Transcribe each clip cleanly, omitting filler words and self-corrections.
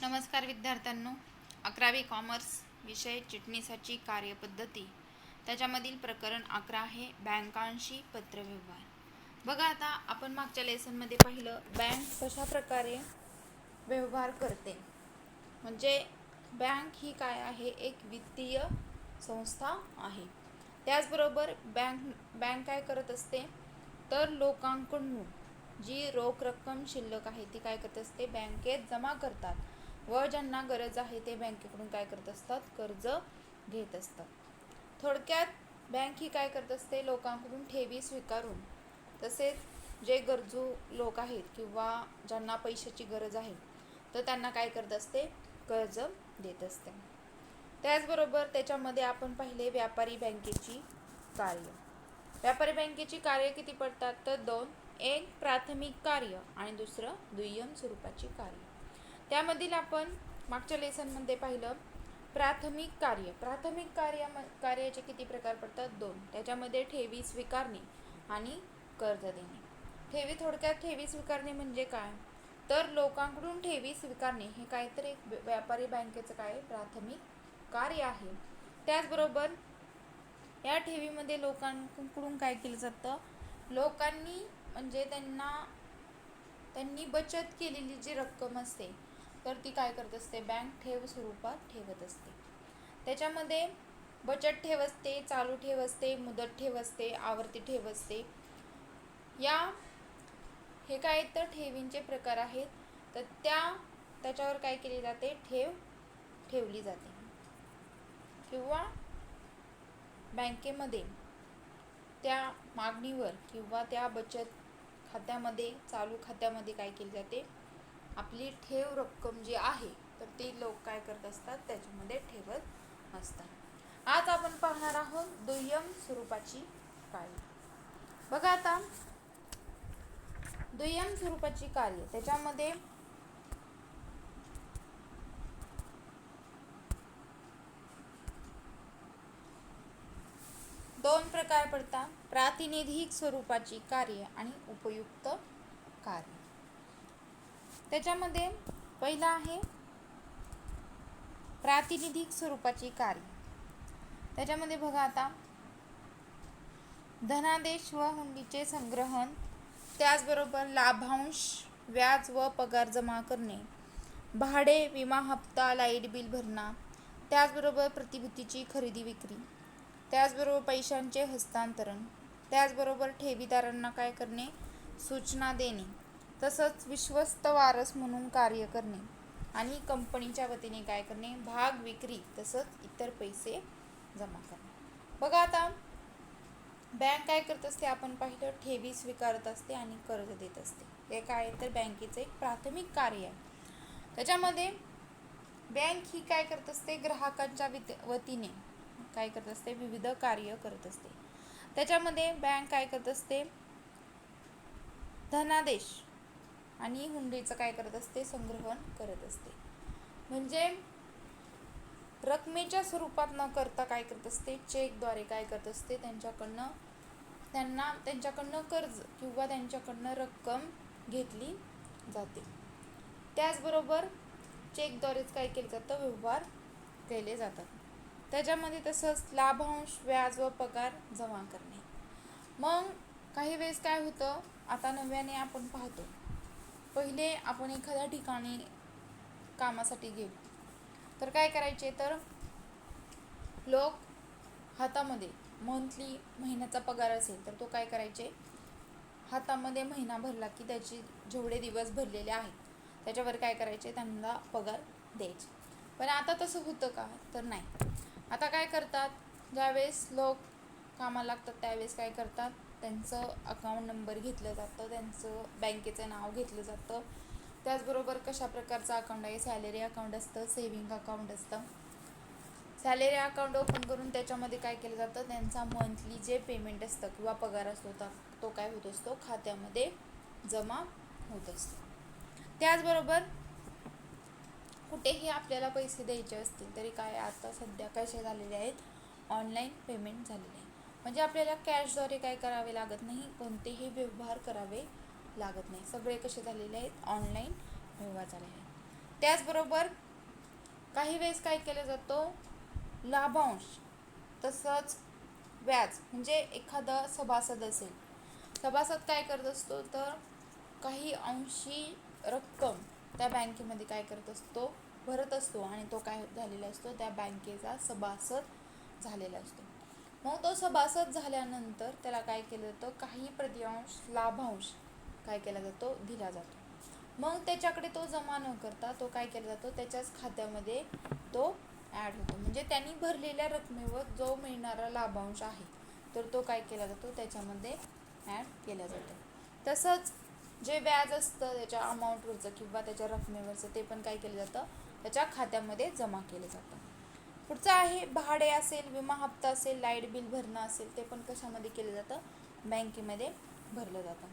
नमस्कार विद्यार्थ्यांनो. 11वी कॉमर्स विषय चिटणीसाची कार्यपद्धती, त्याच्यामधील प्रकरण 11 आहे बँकांशी पत्रव्यवहार. बघा, आता आपण मागच्या लेसनमध्ये पाहिलं बँक कशा प्रकारे व्यवहार करते. म्हणजे बँक ही काय आहे, एक वित्तीय संस्था आहे. त्याचबरोबर बँक काय करत असते, तर लोकांकडून जी रोख रक्कम शिल्लक आहे ती काय करत असते, बँकेत जमा करतात व ज्यांना गरज आहे ते बँकेकडून काय करत असतात, कर्ज घेत असतात. थोडक्यात बँक ही काय करत असते, लोकांकडून ठेवी स्वीकारून तसेच जे गरजू लोक आहेत किंवा ज्यांना पैशाची गरज आहे तर त्यांना काय करत असते, कर्ज देत असते. त्याचबरोबर त्याच्यामध्ये आपण पाहिले व्यापारी बँकेची कार्य. व्यापारी बँकेची कार्य किती पडतात, तर 2. एक प्राथमिक कार्य आणि दुसरं दुय्यम स्वरूपाची कार्य. त्यामधील आपण मागच्या लेसनमध्ये पाहिलं प्राथमिक कार्य. प्राथमिक कार्याचे किती प्रकार पडतात, 2. त्याच्यामध्ये ठेवी स्वीकारणे आणि कर्ज देणे. थोडक्यात ठेवी स्वीकारणे म्हणजे काय, तर लोकांकडून ठेवी स्वीकारणे हे काहीतरी एक व्यापारी बँकेचं काय प्राथमिक कार्य आहे. त्याचबरोबर या ठेवीमध्ये लोकांकडून काय केलं जातं, लोकांनी म्हणजे त्यांनी बचत केलेली जी रक्कम असते तर ती काय करत असते, बँक ठेव स्वरूपात ठेवत असते. त्याच्यामध्ये बचत ठेव असते, चालू ठेव असते, मुदत ठेव असते, आवर्ती ठेव असते. हे काय तर ठेवींचे प्रकार आहेत. तर त्याच्यावर काय केले जाते, ठेवली जाते किंवा बँकेमध्ये त्या मागणीवर किंवा त्या बचत खात्यामध्ये, चालू खात्यामध्ये काय केली जाते, आपली ठेव रक्कम जी आहे तर ती लोक काय करत असतात, त्याच्यामध्ये ठेवत असतात. आज आपण पाहणार आहोत दुय्यम स्वरूपाची कार्य. बघा, आता दुय्यम स्वरूपाची कार्य त्याच्यामध्ये दोन प्रकार पडतात, प्रातिनिधिक स्वरूपाची कार्य आणि उपयुक्त कार्य. त्याच्यामध्ये पहिला आहे प्रातिनिधिक स्वरूपाची कार्य. त्याच्यामध्ये बघा, आता धनादेश व हुंडीचे संग्रहण, त्याचबरोबर लाभांश, व्याज व पगार जमा करणे, भाडे, विमा हप्ता, लाईट बिल भरणा, त्याचबरोबर प्रतिभूतीची खरेदी विक्री, त्याचबरोबर पैशांचे हस्तांतरण, त्याचबरोबर ठेवीदारांना काय करणे, सूचना देणे, तसंच विश्वस्त वारस म्हणून कार्य करणे आणि कंपनीच्या वतीने काय करणे, भाग विक्री तसंच इतर पैसे जमा करणे. बघा, आता बँक काय करत असते, आपण पाहिलं ठेवी स्वीकारत असते आणि कर्ज देत असते. हे काय तर बँकेचं एक प्राथमिक कार्य आहे. त्याच्यामध्ये बँक ही काय करत असते, ग्राहकांच्या वतीने काय करत असते, विविध कार्य करत असते. त्याच्यामध्ये बँक काय करत असते, धनादेश आणि हुंडीचं काय करत असते, संग्रहण करत असते. म्हणजे रकमेच्या स्वरूपात न करता काय करत असते, चेकद्वारे काय करत असते, त्यांच्याकडनं कर्ज किंवा त्यांच्याकडनं रक्कम घेतली जाते. त्याचबरोबर चेकद्वारेच काय केलं जातं, व्यवहार केले जातात. त्याच्यामध्ये तसंच लाभांश, व्याज व पगार जमा करणे. मग काही वेळेस काय होतं, आता नव्याने आपण पाहतो, पहिले आपण एखाद्या ठिकाणी कामासाठी गेलो तर काय करायचे, तर लोक हातामध्ये मंथली महिन्याचा पगार असेल तर तो काय करायचे, हातामध्ये महिना भरला की त्याचे जेवढे दिवस भरलेले आहेत त्याच्यावर काय करायचे, त्यांना पगार द्यायचे. पण आता तसं होतं का, तर नाही. आता काय करतात, ज्यावेळेस लोक कामाला लागतात त्यावेळेस काय करतात, त्यांचं अकाउंट नंबर घेतलं जातं, त्यांचं बँकेचं नाव घेतलं जातं. त्याचबरोबर कशा प्रकारचं अकाउंट आहे, सॅलरी अकाउंट असतं, सेव्हिंग अकाउंट असतं. सॅलरी अकाउंट ओपन करून त्याच्यामध्ये काय केलं जातं, त्यांचा मंथली जे पेमेंट असतं किंवा पगार असतो तो काय होत असतो, खात्यामध्ये जमा होत असतो. त्याचबरोबर कुठेही आपल्याला पैसे द्यायचे असतील तरी काय आता सध्या कसे झालेले आहेत, ऑनलाईन पेमेंट झालेले आहे. म्हणजे आपल्याला कॅशद्वारे काय करावे लागत नाही, कोणतेही व्यवहार करावे लागत नाही. सगळे कसे झालेले आहेत, ऑनलाईन व्यवहार झालेले आहेत. त्याचबरोबर काही वेळेस काय केलं जातं, लाभांश तसंच व्याज. म्हणजे एखादा सभासद असेल, सभासद काय करत असतो तर काही अंशी रक्कम त्या बँकेमध्ये काय करत असतो, भरत असतो आणि तो काय झालेला असतो, त्या बँकेचा सभासद झालेला असतो. मग तो सभासद झाल्यानंतर त्याला काय केलं जातं, काही प्रतिअंश लाभांश काय केला जातो, दिला जातो. मग त्याच्याकडे तो जमा न करता तो काय केला जातो, त्याच्याच खात्यामध्ये तो ॲड होतो. म्हणजे त्यांनी भरलेल्या रकमेवर जो मिळणारा लाभांश आहे तर तो काय केला जातो, त्याच्यामध्ये ॲड केला जातो. तसंच जे व्याज असतं त्याच्या अमाऊंटवरचं किंवा त्याच्या रकमेवरचं ते पण काय केलं जातं, त्याच्या खात्यामध्ये जमा केलं जातं. पुढचं आहे भाडे असेल, विमा हप्ता असेल, लाईट बिल भरणं असेल, ते पण कशामध्ये केलं जातं, बँकेमध्ये भरलं जातं.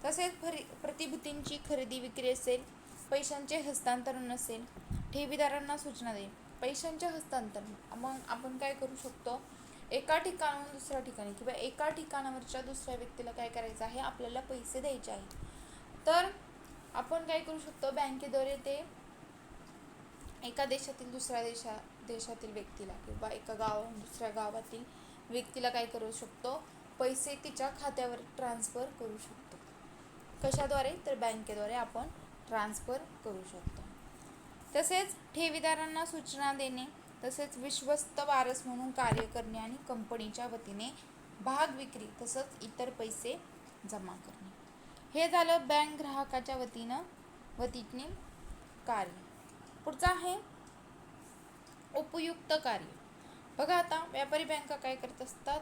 तसेच प्रतिभूतींची खरेदी विक्री असेल, पैशांचे हस्तांतरण असेल, ठेवीदारांना सूचना देणे. पैशांचे हस्तांतरण मग आपण काय करू शकतो, एका ठिकाणाहून दुसऱ्या ठिकाणी किंवा एका ठिकाणावरच्या दुसऱ्या व्यक्तीला काय करायचं आहे, आपल्याला पैसे द्यायचे आहे. तर आपण काय करू शकतो, बँकेद्वारे ते एका देशातील दुसऱ्या देशातील व्यक्तीला किंवा एका गावाहून दुसऱ्या गावातील व्यक्तीला काय करू शकतो, पैसे तिच्या खात्यावर ट्रान्सफर करू शकतो. कशाद्वारे तर बँकेद्वारे आपण ट्रान्सफर करू शकतो. तसेच ठेवीदारांना सूचना देणे, तसेच विश्वस्त वारस म्हणून कार्य करणे आणि कंपनीच्या वतीने भाग विक्री तसंच इतर पैसे जमा करणे. हे झालं बँक ग्राहकाच्या वतीने कार्य. पुढचं आहे उपयुक्त कार्य. बघा आता व्यापारी बँका काय करत असतात,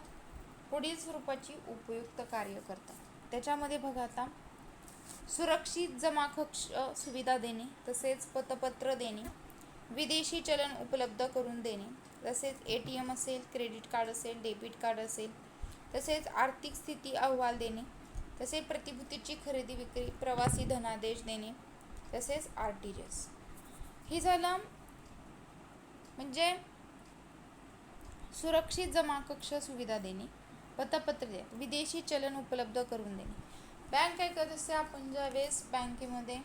पुढील स्वरूपाची उपयुक्त कार्य करतात. त्याच्यामध्ये बघा आता सुरक्षित जमा कक्ष सुविधा देणे, तसेच पतपत्र देणे, विदेशी चलन उपलब्ध करून देणे, तसेच ATM असेल, क्रेडिट कार्ड असेल, डेबिट कार्ड असेल, तसेच आर्थिक स्थिती अहवाल देणे, तसेच प्रतिभूतीची खरेदी विक्री, प्रवासी धनादेश देणे, तसेच RTGS. ही झालं म्हणजे सुरक्षित जमा कक्ष सुविधा देणे, पतपत्र देणे, विदेशी चलन उपलब्ध करून देणे. बँक काय करत असते, आपण ज्यावेळेस बँकेमध्ये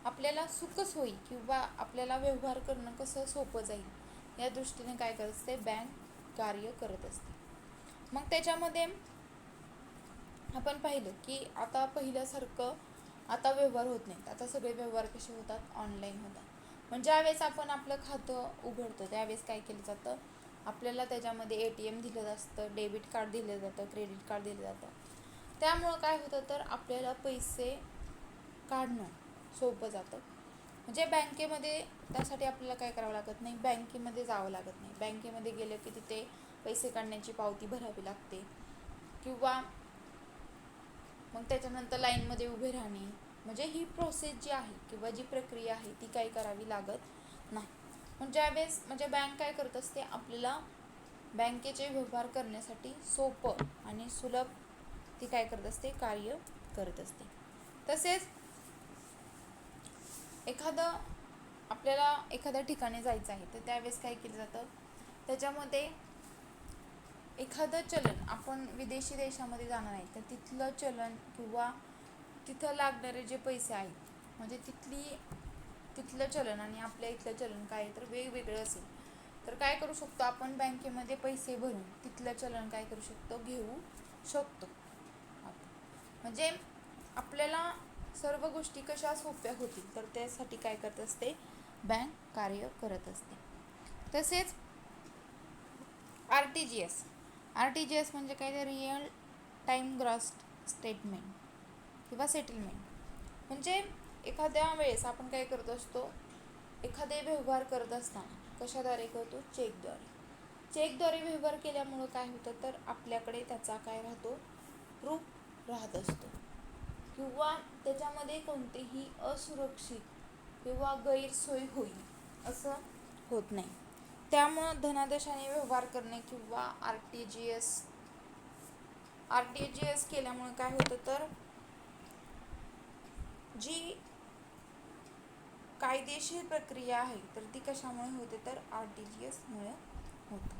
आपल्याला सुखसोयी किंवा आपल्याला व्यवहार करणं कसं सोपं जाईल या दृष्टीने काय करत असते, बँक कार्य करत असते. मग त्याच्यामध्ये आपण पाहिलं की आता पहिल्यासारखं आता व्यवहार होत नाहीत. आता सगळे व्यवहार कसे होतात, ऑनलाईन होतात. म्हणजे ज्यावेळेस आपण आपलं खातं उघडतो त्यावेळेस काय केलं जातं, आपल्याला त्याच्यामध्ये ATM दिलं असतं, डेबिट कार्ड दिलं जातं, क्रेडिट कार्ड दिलं जातं. त्यामुळं काय होतं तर आपल्याला पैसे काढणं सोपं जातं. म्हणजे बँकेमध्ये त्यासाठी आपल्याला काय करावं लागत नाही, बँकेमध्ये जावं लागत नाही. बँकेमध्ये गेलं की तिथे पैसे काढण्याची पावती भरावी लागते किंवा मग त्याच्यानंतर लाईनमध्ये उभे राहणे. म्हणजे ही प्रोसेस जी आहे किंवा जी प्रक्रिया आहे ती काही करावी लागत नाही. मग ज्यावेळेस म्हणजे बँक काय करत असते, आपल्याला बँकेचे व्यवहार करण्यासाठी सोपं आणि सुलभ ती काय करत असते, कार्य करत असते. तसेच आपल्याला एखाद्या ठिकाणी जायचं आहे तर त्यावेळेस काय केलं जातं, त्याच्यामध्ये एखादं चलन आपण विदेशी देशामध्ये जाणार आहे तर तिथलं चलन किंवा तिथं लागणारे जे पैसे आहेत म्हणजे तिथलं चलन आणि आपल्या इथलं चलन काय तर वेगवेगळं असेल तर काय करू शकतो, आपण बँकेमध्ये पैसे भरून तिथलं चलन काय करू शकतो, घेऊ शकतो. म्हणजे आपल्याला सर्व गोष्टी कशा सोप्या होतील तर त्यासाठी काय करत असते, बँक कार्य करत असते. तसेच RTGS म्हणजे काय तर रिअल टाइम ग्रॉस स्टेटमेंट किंवा सेटलमेंट. म्हणजे एखाद्या वेळेस आपण काय करत असतो, एखादे व्यवहार करत असताना कशाद्वारे करतो, चेकद्वारे व्यवहार केल्यामुळं काय होतं तर आपल्याकडे त्याचा काय राहतो, प्रूफ राहत असतो किंवा त्याच्यामध्ये कोणतेही असुरक्षित किंवा गैरसोय होईल असं होत नाही. त्यामुळं धनादेशाने व्यवहार करणे किंवा RTGS केल्यामुळे काय होतं तर जी कायदेशीर प्रक्रिया आहे तर ती कशामुळे होते तर RTGS मुळे होते.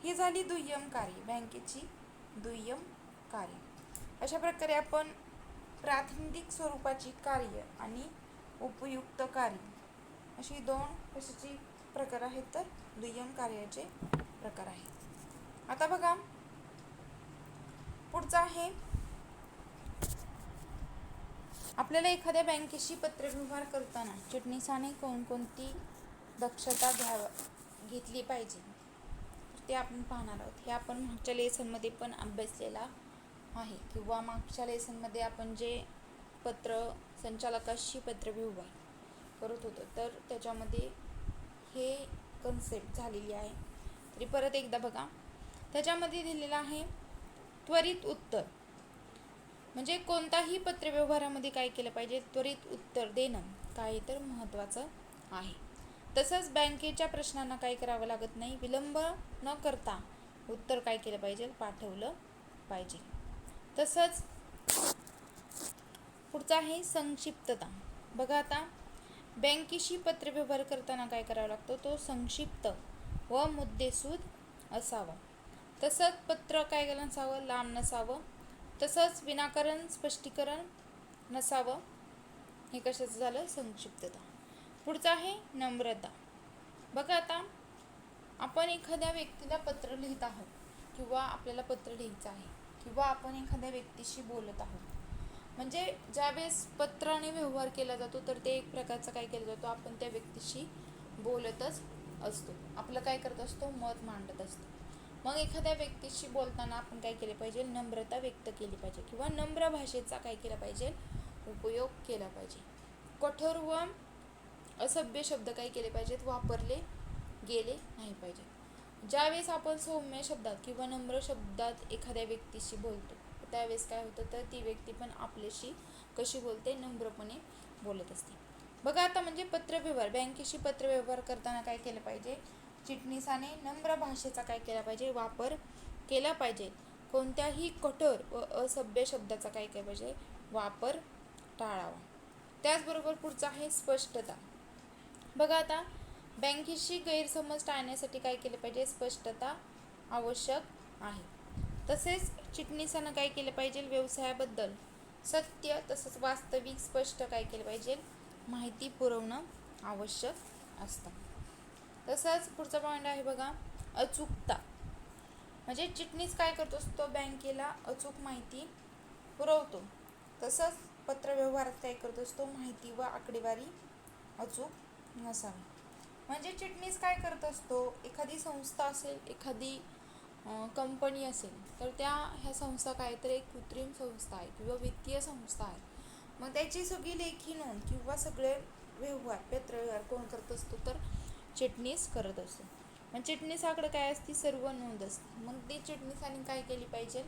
ही झाली दुय्यम कार्य, बँकेची दुय्यम कार्य. अशा प्रकारे आपण प्रातिनिधिक स्वरूपाची कार्य आणि उपयुक्त कार्य अशी दोन कशाची प्रकार आहेत, तर दुय्यम कार्याचे प्रकार आहेत. आता बघा पुढचा आहे, आपल्याला एखाद्या बँकेशी पत्रव्यवहार करताना चिटणीसाने कोणकोणती दक्षता घेतली पाहिजे ते आपण पाहणार आहोत. हे आपण मागच्या लेसनमध्ये पण अभ्यासलेला आहे, किंवा मागच्या लेसनमध्ये आपण जे पत्र संचालकाशी पत्रव्यवहार करत होतो तर त्याच्यामध्ये हे कन्सेप्ट झालेली आहे. तरी परत एकदा बघा, त्याच्यामध्ये दिलेलं आहे त्वरित उत्तर. म्हणजे कोणताही पत्रव्यवहारामध्ये काय केलं पाहिजे, त्वरित उत्तर देणं काय तर महत्त्वाचं आहे. तसंच बँकेच्या प्रश्नांना काय करावं लागत नाही, विलंब न करता उत्तर काय केलं पाहिजे, पाठवलं पाहिजे. तसंच पुढचा आहे संक्षिप्तता. बघा आता बँकेशी पत्रव्यवहार करताना काय करावा लागतो, तो संक्षिप्त व मुद्देसूद असावा. तसंच पत्र काय नसावं, लांब नसावं. तसंच विनाकारण स्पष्टीकरण नसावं. हे कशाचं झालं, संक्षिप्तता. पुढचं आहे नम्रता. बघा आता आपण एखाद्या व्यक्तीला पत्र लिहित आहोत, किंवा आपल्याला पत्र लिहायचं आहे, किंवा आपण एखाद्या व्यक्तीशी बोलत आहोत. म्हणजे ज्यावेळेस पत्राने व्यवहार केला जातो तर ते एक प्रकारचा काय केला जातो, आपण त्या व्यक्तीशी बोलतच असतो, आपलं काय करत असतो, मत मांडत असतो. मग एखाद्या व्यक्तीशी बोलताना आपण काय केले पाहिजे, नम्रता व्यक्त केली पाहिजे, किंवा नम्र भाषेचा काय केला पाहिजे, उपयोग केला पाहिजे. कठोर व असभ्य शब्द काय केले पाहिजेत, वापरले गेले नाही पाहिजे. ज्यावेळेस आपण सौम्य शब्दात किंवा नम्र शब्दात एखाद्या व्यक्तीशी बोलतो त्यावेळेस काय होतं, तर ती व्यक्ती पण आपल्याशी कशी बोलते, नम्रपणे बोलत असते. बघा आता म्हणजे पत्रव्यवहार, बँकेशी पत्रव्यवहार करताना काय केलं पाहिजे, चिटणीसाने नम्र भाषेचा काय केला पाहिजे, वापर केला पाहिजे. कोणत्याही कठोर व असभ्य शब्दाचा काय केला पाहिजे, वापर टाळावा. त्याचबरोबर पुढचा आहे स्पष्टता. बघा आता बँकेशी गैरसमज टाळण्यासाठी काय केले पाहिजे, स्पष्टता आवश्यक आहे. तसेच चिटणीसानं काय केलं पाहिजे, व्यवसायाबद्दल सत्य तसंच वास्तविक स्पष्ट काय केलं पाहिजे, माहिती पुरवणं आवश्यक असतं. तसंच पुढचा पॉईंट आहे बघा, अचूकता. म्हणजे चिटणीस काय करतो असतो, बँकेला अचूक माहिती पुरवतो. तसंच पत्रव्यवहारात काय करतो असतो, माहिती व आकडेवारी अचूक नसावी. म्हणजे चिटणीस काय करत असतो, एखादी संस्था असेल, एखादी कंपनी असेल, तर ह्या संस्था काय तर एक कृत्रिम संस्था आहे किंवा वित्तीय संस्था आहे. मग त्याची सगळी लेखी नोंद किंवा सगळे व्यवहार पत्रव्यवहार कोण करत असतो, तर चिटणीस करत असतो. मग चिटणीसाकडे काय असते, सर्व नोंद असते. मग ती चिटणीसाने काय केली पाहिजे,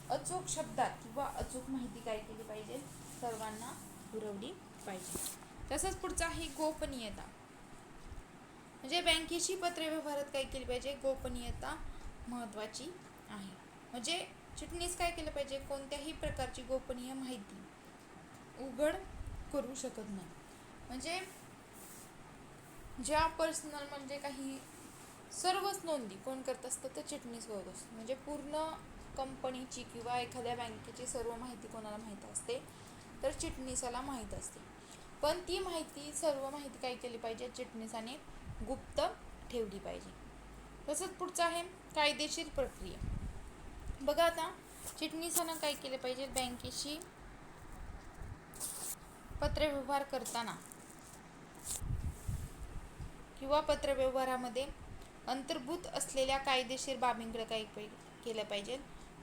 अचूक शब्दात किंवा अचूक माहिती काय केली पाहिजे, सर्वांना पुरवली पाहिजे. तसंच पुढचं आहे गोपनीयता. म्हणजे बँकेशी पत्रव्यवहारात काय केली पाहिजे, गोपनीयता महत्त्वाची आहे. म्हणजे चिटणीस काय केलं पाहिजे, कोणत्याही प्रकारची गोपनीय माहिती उघड करू शकत नाही. म्हणजे ज्या पर्सनल म्हणजे काही सर्वच नोंदी कोण करत असतं, तर चिटणीस करत असतो. म्हणजे पूर्ण कंपनीची किंवा एखाद्या बँकेची सर्व माहिती कोणाला माहीत असते, तर चिटणीसाला माहीत असते. पण ती माहिती सर्व माहिती काय केली पाहिजे, चिटणीसाने गुप्त ठेवली पाहिजे. तसंच पुढचं आहे कायदेशीर प्रक्रिया. बघा आता चिटणीसानं काय केले पाहिजे, बँकेशी पत्रव्यवहार करताना किंवा पत्रव्यवहारामध्ये अंतर्भूत असलेल्या कायदेशीर बाबींकडे काय केलं पाहिजे,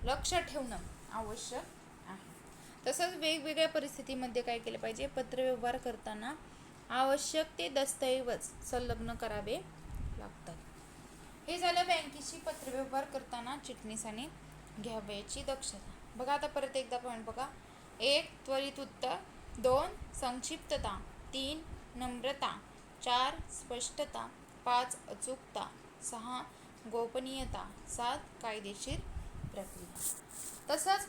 लक्ष ठेवणं आवश्यक आहे. तसंच वेगवेगळ्या परिस्थितीमध्ये काय केलं पाहिजे, पत्रव्यवहार करताना आवश्यक ते दस्तऐवज संलग्न करावे लागतात. हे झालं बँकेशी पत्रव्यवहार करताना चिटणीसाने घ्यावयाची दक्षता. बघा आता परत एकदा पॉईंट बघा, 1 त्वरित उत्तर, 2 संक्षिप्तता, 3 नम्रता, 4 स्पष्टता, 5 अचूकता, 6 गोपनीयता, 7 कायदेशीर प्रक्रिया. तसंच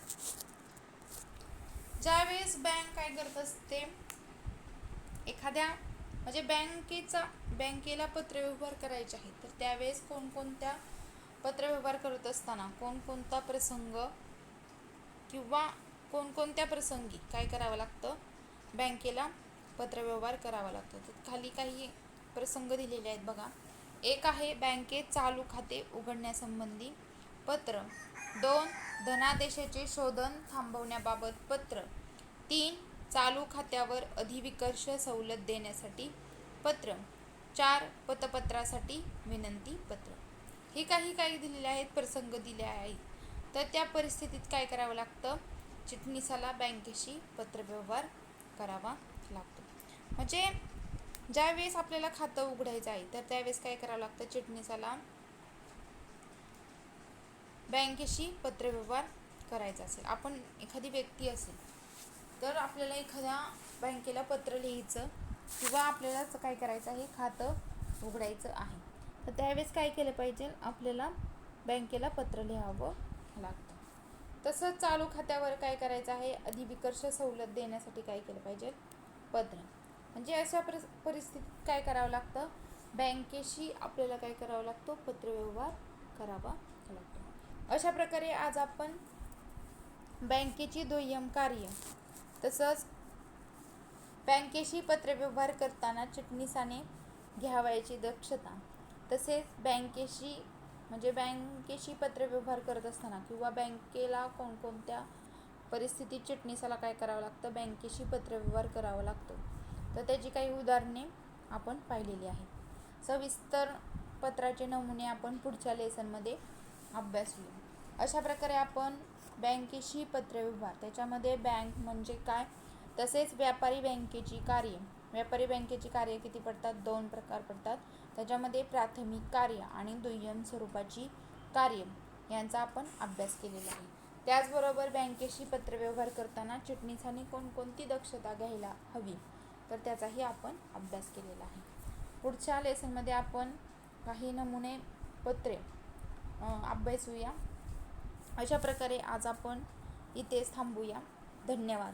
ज्यावेळेस बँक काय करत असते, एखाद्या म्हणजे बँकेला पत्रव्यवहार करायचे आहे, तर त्यावेळेस कोणकोणत्या पत्रव्यवहार करत असताना कोणकोणता प्रसंग किंवा कोणकोणत्या प्रसंगी काय करावं लागतं, बँकेला पत्रव्यवहार करावा लागतो. तर खाली काही प्रसंग दिलेले आहेत बघा. एक आहे बँकेत चालू खाते उघडण्यासंबंधी पत्र. 2 धनादेशाचे शोधन थांबवण्याबाबत पत्र. 3 चालू खात्यावर अधिविकर्ष सवलत देण्यासाठी पत्र. 4 पतपत्रासाठी विनंती पत्र. हे काही दिलेले आहेत, प्रसंग दिले आहेत. तर त्या परिस्थितीत काय करावं लागतं? चिटणीसाला बँकेशी पत्रव्यवहार करावा लागतो. म्हणजे ज्यावेळेस आपल्याला खातं उघडायचं आहे तर त्यावेळेस काय करावं लागतं? चिटणीसाला बँकेशी पत्रव्यवहार करायचा असेल, आपण एखादी व्यक्ती असेल तर आपल्याला एखाद्या बँकेला पत्र लिहायचं किंवा आपल्याला काय करायचं आहे? खातं उघडायचं आहे. तर त्यावेळेस काय केलं पाहिजे? आपल्याला बँकेला पत्र लिहावं लागतं. तसंच चालू खात्यावर काय करायचं आहे? अधिविकर्ष सवलत देण्यासाठी काय केलं पाहिजे? पत्र. म्हणजे अशा परिस्थितीत काय करावं लागतं? बँकेशी आपल्याला काय करावं लागतो? पत्रव्यवहार करावा लागतो. अशा प्रकारे आज आपण बँकेची दुय्यम कार्य तसंच बँकेशी पत्रव्यवहार करताना चिटणीसाने घ्यावयाची दक्षता, तसेच बँकेशी पत्रव्यवहार करत असताना किंवा बँकेला कोणकोणत्या परिस्थितीत चिटणीसाला काय करावं लागतं? बँकेशी पत्रव्यवहार करावा लागतो. तर त्याची काही उदाहरणे आपण पाहिलेली आहेत. सविस्तर पत्राचे नमुने आपण पुढच्या लेसनमध्ये अभ्यासूया. अशा प्रकारे आपण बँकेशी पत्रव्यवहार, त्याच्यामध्ये बँक म्हणजे काय, तसेच व्यापारी बँकेची कार्य. व्यापारी बँकेची कार्य किती पडतात? 2 प्रकार पडतात. त्याच्यामध्ये प्राथमिक कार्य आणि दुय्यम स्वरूपाची कार्य यांचा आपण अभ्यास केलेला आहे. त्याचबरोबर बँकेशी पत्रव्यवहार करताना चिटणीसाने कोणकोणती दक्षता घ्यायला हवी तर त्याचाही आपण अभ्यास केलेला आहे. पुढच्या लेसनमध्ये आपण काही नमुने पत्रे अभ्यासूया. अशा प्रकारे आज आपण इथेच थांबूया. धन्यवाद.